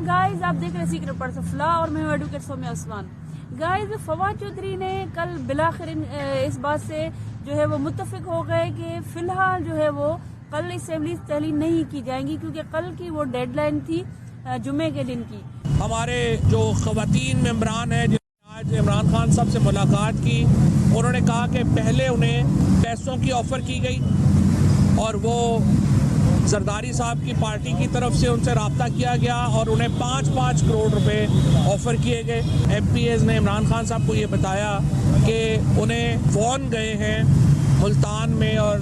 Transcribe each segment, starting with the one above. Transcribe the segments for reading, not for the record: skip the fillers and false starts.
Guys आप देख रहे हैं सीक्रेट पर्सन फला और मैं हूं एडवोकेट सौम्या उस्मान। गाइस फवाद चौधरी ने कल बिलाखिर इस बात से जो है वो मुत्तफिक हो गए कि फिलहाल जो है वो कल असेंबली तहलील नहीं की जाएंगी क्योंकि कल की वो डेडलाइन थी जुम्मे के दिन की। हमारे जो ख़वातीन मेंबरान हैं जिन्होंने आज इमरान खान साहब से मुलाकात की, उन्होंने कहा कि पहले उन्हें पैसों की ऑफ़र की गई और वो जरदारी साहब की पार्टी की तरफ से उनसे रब्ता किया गया और उन्हें 5-5 करोड़ रुपए ऑफ़र किए गए। MPAs ने इमरान खान साहब को ये बताया कि उन्हें फ़ोन गए हैं मुल्तान में और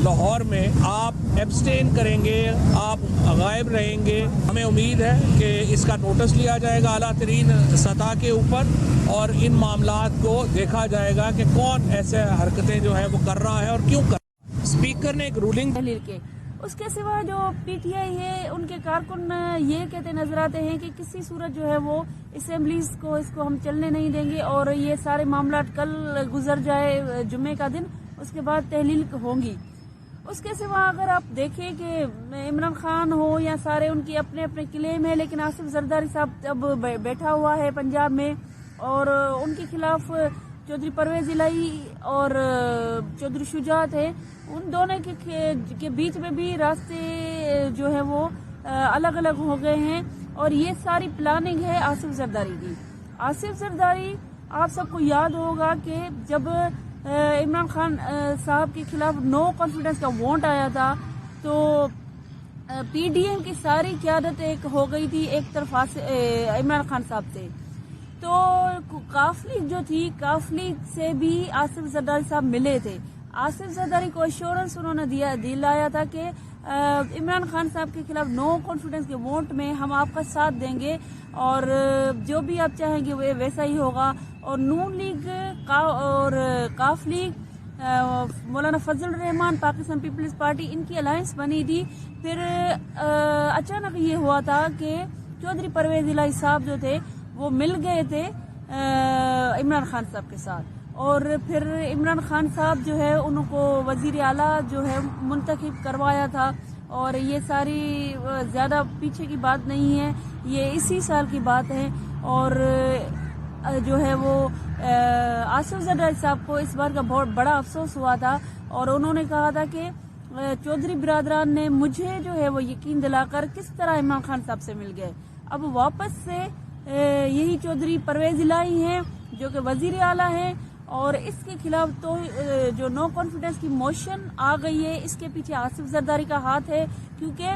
लाहौर में, आप एब्सटेन करेंगे, आप गायब रहेंगे। हमें उम्मीद है कि इसका नोटिस लिया जाएगा आला तरीन सतह के ऊपर और इन मामलात को देखा जाएगा कि कौन ऐसे हरकतें जो है वो कर रहा है और क्यों कर रहा है। स्पीकर ने एक रूलिंग तहलील के उसके सिवा जो PTI है उनके कारकुन ये कहते नजर आते हैं कि किसी सूरत जो है वो असेंबलीज को इसको हम चलने नहीं देंगे और ये सारे मामला कल गुजर जाए जुम्मे का दिन, उसके बाद तहलील होंगी। उसके सिवा अगर आप देखें कि इमरान खान हो या सारे उनकी अपने अपने क्लेम है, लेकिन आसिफ जरदारी साहब अब बैठा हुआ है पंजाब में और उनके खिलाफ चौधरी परवेज इलाही और चौधरी शुजात है, उन दोनों के बीच में भी रास्ते जो है वो अलग अलग हो गए हैं और ये सारी प्लानिंग है आसिफ जरदारी की। आसिफ जरदारी आप सबको याद होगा कि जब इमरान खान साहब के खिलाफ नो कॉन्फिडेंस का वोट आया था तो PDM की सारी क़यादत एक हो गई थी एक तरफा से इमरान खान साहब से, तो काफली जो थी काफली से भी आसिफ जरदारी साहब मिले थे। आसिफ जरदारी को एश्योरेंस उन्होंने दिलाया था कि इमरान खान साहब के खिलाफ नो कॉन्फिडेंस के वोट में हम आपका साथ देंगे और जो भी आप चाहेंगे वो वैसा ही होगा। और नून लीग और काफ लीग, मौलाना फजल रहमान, पाकिस्तान पीपल्स पार्टी, इनकी अलायंस बनी थी। फिर अचानक ये हुआ था कि चौधरी परवेज इलाही साहब जो थे वो मिल गए थे इमरान खान साहब के साथ और फिर इमरान खान साहब जो है उनको वजीर आला जो है मुंतखब करवाया था। और ये सारी ज़्यादा पीछे की बात नहीं है, ये इसी साल की बात है। और जो है वो आसिफ जरदारी साहब को इस बार का बहुत बड़ा अफसोस हुआ था और उन्होंने कहा था कि चौधरी बिरादरान ने मुझे जो है वो यकीन दिलाकर किस तरह इमरान खान साहब से मिल गए। अब वापस से यही चौधरी परवेज इलाही हैं जो कि वजीर आला हैं और इसके खिलाफ तो जो नो कॉन्फिडेंस की मोशन आ गई है, इसके पीछे आसिफ जरदारी का हाथ है क्योंकि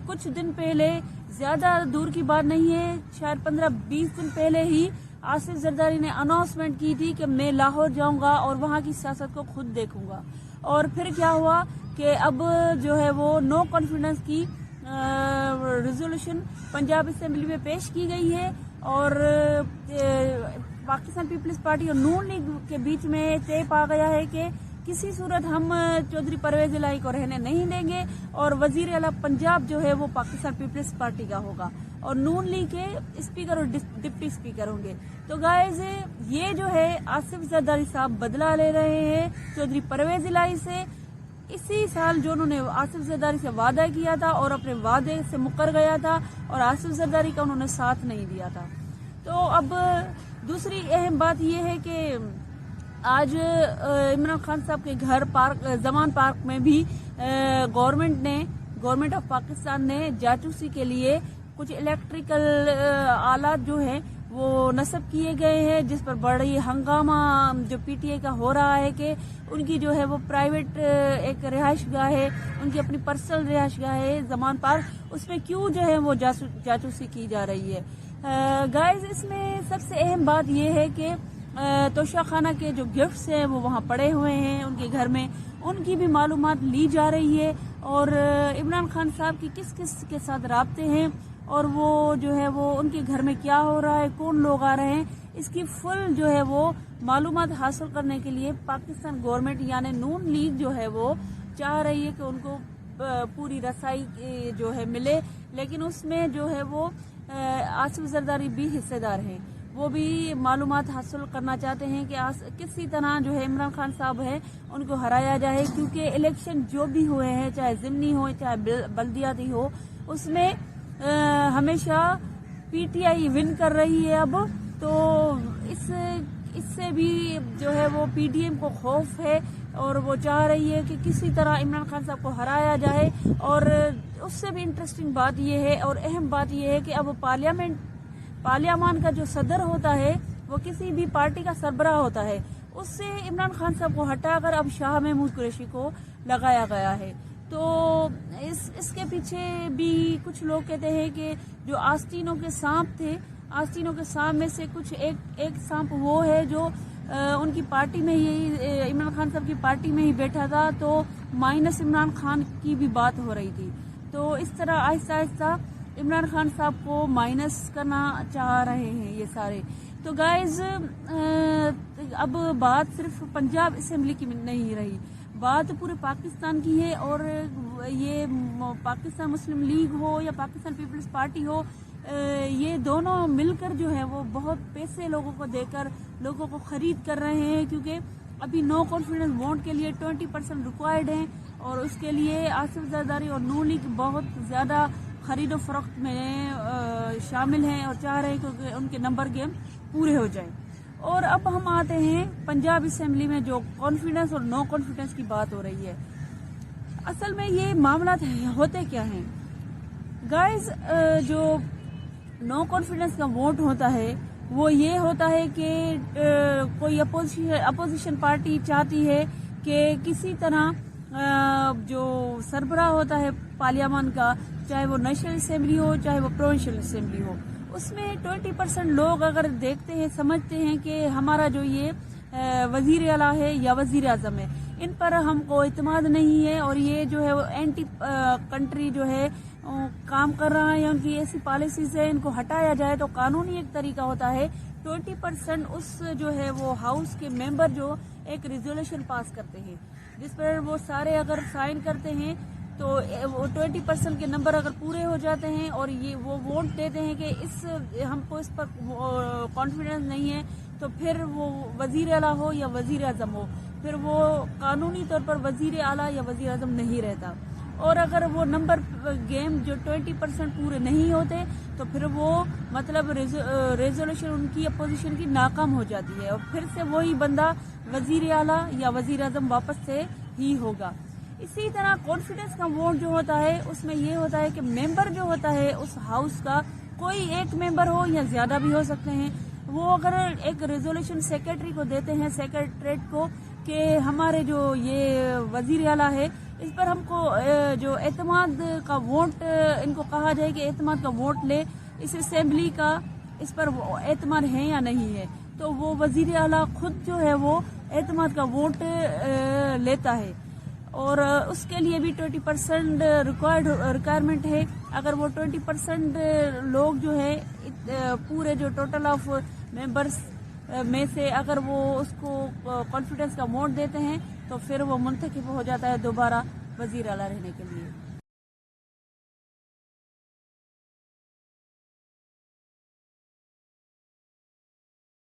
कुछ दिन पहले, ज्यादा दूर की बात नहीं है, शायद 15-20 दिन पहले ही आसिफ जरदारी ने अनाउंसमेंट की थी कि मैं लाहौर जाऊंगा और वहां की सियासत को खुद देखूंगा। और फिर क्या हुआ कि अब जो है वो नो कॉन्फिडेंस की रेजोल्यूशन पंजाब असेंबली में पेश की गई है और पाकिस्तान पीपल्स पार्टी और नून लीग के बीच में तय पा गया है कि किसी सूरत हम चौधरी परवेज इलाही को रहने नहीं देंगे और वजीर आला पंजाब जो है वो पाकिस्तान पीपल्स पार्टी का होगा और नून लीग के स्पीकर और डिप्टी स्पीकर होंगे। तो गाइस ये जो है आसिफ जरदारी साहब बदला ले रहे हैं चौधरी परवेज इलाही से। इसी साल जो उन्होंने आसिफ जरदारी से वादा किया था और अपने वादे से मुकर गया था और आसिफ जरदारी का उन्होंने साथ नहीं दिया था। तो अब दूसरी अहम बात यह है कि आज इमरान खान साहब के घर जमान पार्क में भी गवर्नमेंट ऑफ पाकिस्तान ने जासूसी के लिए कुछ इलेक्ट्रिकल आलात जो हैं वो नस्ब किए गए हैं, जिस पर बड़ी हंगामा जो PTI का हो रहा है कि उनकी जो है वो प्राइवेट एक रिहाइश गाह है, उनकी अपनी पर्सनल रिहाइश गाह है जमान पार्क, उसमें क्यों जो है वो जासूसी की जा रही है। गाइस इसमें सबसे अहम बात यह है कि तोशा खाना के जो गिफ्ट्स हैं वो वहाँ पड़े हुए हैं उनके घर में, उनकी भी मालूमात ली जा रही है और इमरान खान साहब की किस किस के साथ राब्ते हैं और वो जो है वो उनके घर में क्या हो रहा है, कौन लोग आ रहे हैं, इसकी फुल जो है वो मालूमात हासिल करने के लिए पाकिस्तान गवर्नमेंट यानी नून लीग जो है वो चाह रही है कि उनको पूरी रसाई जो है मिले, लेकिन उसमें जो है वो आसिफ जरदारी भी हिस्सेदार हैं। वो भी मालूमात हासिल करना चाहते हैं कि किसी तरह जो है इमरान खान साहब है उनको हराया जाए, क्योंकि इलेक्शन जो भी हुए हैं चाहे ज़िमनी हो चाहे बल्दियाती हो उसमें ہمیشہ پی ٹی آئی ون کر رہی ہے اب، تو اس سے بھی جو ہے وہ پی ڈی ایم کو خوف ہے اور وہ چاہ رہی ہے کہ کسی طرح عمران خان صاحب کو ہرایا جائے. اور اس سے بھی انٹرسٹنگ بات یہ ہے اور اہم بات یہ ہے کہ اب پارلیمان کا جو صدر ہوتا ہے وہ کسی بھی پارٹی کا سربراہ ہوتا ہے، اس سے عمران خان صاحب کو ہٹا کر اب شاہ محمود قریشی کو لگایا گیا ہے. تو اس کے پیچھے بھی کچھ لوگ کہتے ہیں کہ جو آستینوں کے سانپ تھے، آستینوں کے سانپ میں سے کچھ ایک سانپ وہ ہے جو ان کی پارٹی میں ہی، عمران خان صاحب کی پارٹی میں ہی بیٹھا تھا، تو مائنس عمران خان کی بھی بات ہو رہی تھی. تو اس طرح آہستہ آہستہ عمران خان صاحب کو مائنس کرنا چاہ رہے ہیں یہ سارے. تو گائز اب بات صرف پنجاب اسمبلی کی نہیں رہی، بات پورے پاکستان کی ہے. اور یہ پاکستان مسلم لیگ ہو یا پاکستان پیپلز پارٹی ہو، یہ دونوں مل کر جو ہے وہ بہت پیسے لوگوں کو دے کر لوگوں کو خرید کر رہے ہیں، کیونکہ ابھی نو کانفیڈنس ووٹ کے لیے 20% ریکوائرڈ ہیں، اور اس کے لیے آصف زرداری اور نون لیگ بہت زیادہ خرید و فروخت میں شامل ہیں اور چاہ رہے ہیں کہ ان کے نمبر گیم پورے ہو جائیں. اور اب ہم آتے ہیں پنجاب اسمبلی میں جو کانفیڈنس اور نو کانفیڈنس کی بات ہو رہی ہے. اصل میں یہ معاملات ہوتے کیا ہیں گائز؟ جو نو کانفیڈنس کا ووٹ ہوتا ہے وہ یہ ہوتا ہے کہ کوئی اپوزیشن پارٹی چاہتی ہے کہ کسی طرح جو سربراہ ہوتا ہے پارلیمان کا، چاہے وہ نیشنل اسمبلی ہو چاہے وہ پروونشل اسمبلی ہو، اس میں 20% لوگ اگر دیکھتے ہیں، سمجھتے ہیں کہ ہمارا جو یہ وزیر اعلیٰ ہے یا وزیر اعظم ہے، ان پر ہم کو اعتماد نہیں ہے اور یہ جو ہے وہ اینٹی کنٹری جو ہے کام کر رہا ہے، ان کی ایسی پالیسیز ہے، ان کو ہٹایا جائے. تو قانونی ایک طریقہ ہوتا ہے 20% اس جو ہے وہ ہاؤس کے ممبر جو ایک ریزولوشن پاس کرتے ہیں، جس پر وہ سارے اگر سائن کرتے ہیں تو وہ 20% کے نمبر اگر پورے ہو جاتے ہیں اور یہ وہ ووٹ دیتے ہیں کہ ہم کو اس پر کانفیڈنس نہیں ہے، تو پھر وہ وزیر اعلیٰ ہو یا وزیر اعظم ہو، پھر وہ قانونی طور پر وزیر اعلیٰ یا وزیر اعظم نہیں رہتا. اور اگر وہ نمبر گیم جو 20% پورے نہیں ہوتے تو پھر وہ مطلب ریزولوشن ان کی اپوزیشن کی ناکام ہو جاتی ہے، اور پھر سے وہی بندہ وزیر اعلیٰ یا وزیر اعظم واپس سے ہی ہوگا. اسی طرح کانفیڈنس کا ووٹ جو ہوتا ہے اس میں یہ ہوتا ہے کہ ممبر جو ہوتا ہے اس ہاؤس کا، کوئی ایک ممبر ہو یا زیادہ بھی ہو سکتے ہیں، وہ اگر ایک ریزولوشن سیکرٹری کو دیتے ہیں، سیکرٹریٹ کو، کہ ہمارے جو یہ وزیر اعلیٰ ہے اس پر ہم کو جو اعتماد کا ووٹ، ان کو کہا جائے کہ اعتماد کا ووٹ لے اس اسمبلی کا، اس پر اعتماد ہے یا نہیں ہے، تو وہ وزیر اعلیٰ خود جو ہے وہ اعتماد کا ووٹ لیتا ہے. اور اس کے لیے بھی 20% ریکوائرمنٹ ہے. اگر وہ 20% لوگ جو ہے پورے جو ٹوٹل آف ممبرس میں سے اگر وہ اس کو کانفیڈنس کا ووٹ دیتے ہیں تو پھر وہ منتخب ہو جاتا ہے دوبارہ وزیر اعلیٰ رہنے کے لیے.